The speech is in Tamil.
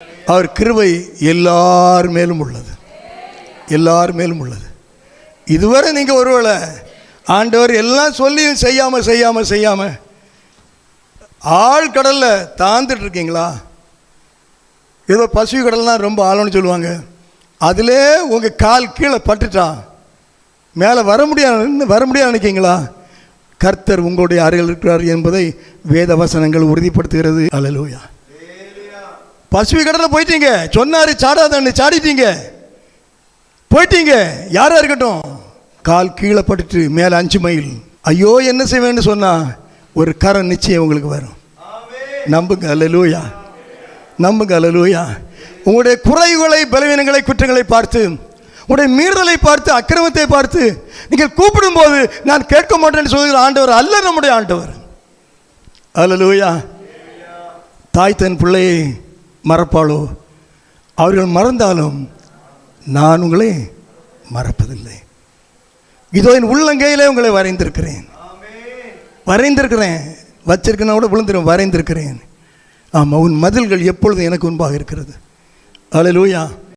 அவர் கிருபை எல்லார் மேலும் உள்ளது, எல்லார் மேலும் உள்ளது. இதுவரை நீங்கள் ஒருவேளை ஆண்டவர் எல்லாம் சொல்லி செய்யாமல் ஆழ்கடலில் தாழ்ந்துட்டு இருக்கீங்களா? ஏதோ பசுவி கடல்லாம் ரொம்ப ஆழம்னு சொல்லுவாங்க, அதிலே உங்கள் கால் கீழே பட்டுட்டா மேலே வர முடியாது நினைக்கிங்களா? கர்த்தர் உங்களுடைய அருகில் இருக்கிறார் என்பதை வேத வசனங்கள் உறுதிப்படுத்துகிறது. அல்லேலூயா. பசுவி கடலில் போயிட்டீங்க, சொன்னாரு சாடாதன்னு சாடிட்டீங்க, போயிட்டீங்க. யாராக இருக்கட்டும், கால் கீழே பட்டுட்டு மேலே 5 மைல், ஐயோ என்ன செய்வேன்னு சொன்னால் ஒரு கரம் நிச்சயம் உங்களுக்கு வரும். நம்புங்க. அல்லேலூயா, நம்புங்க. அல்லேலூயா. உங்களுடைய குறைகளை, பலவீனங்களை, குற்றங்களை பார்த்து, உங்களுடைய மீறுதலை பார்த்து, அக்கிரமத்தை பார்த்து நீங்கள் கூப்பிடும்போது நான் கேட்க மாட்டேன்னு சொல்கிற ஆண்டவர் அல்ல நம்முடைய ஆண்டவர். அல்லேலூயா. தாய் தன் பிள்ளையை மறப்பாளோ? அவர்கள் மறந்தாலும் நான் உங்களை மறப்பதில்லை. இதோ என் உள்ளங்கையிலே உங்களை வரைந்திருக்கிறேன், வச்சிருக்கேன் கூட விழுந்துடும், வரைந்திருக்கிறேன். ஆமாம், உன் மதில்கள் எப்பொழுதும் எனக்கு முன்பாக இருக்கிறது. அல்லேலூயா.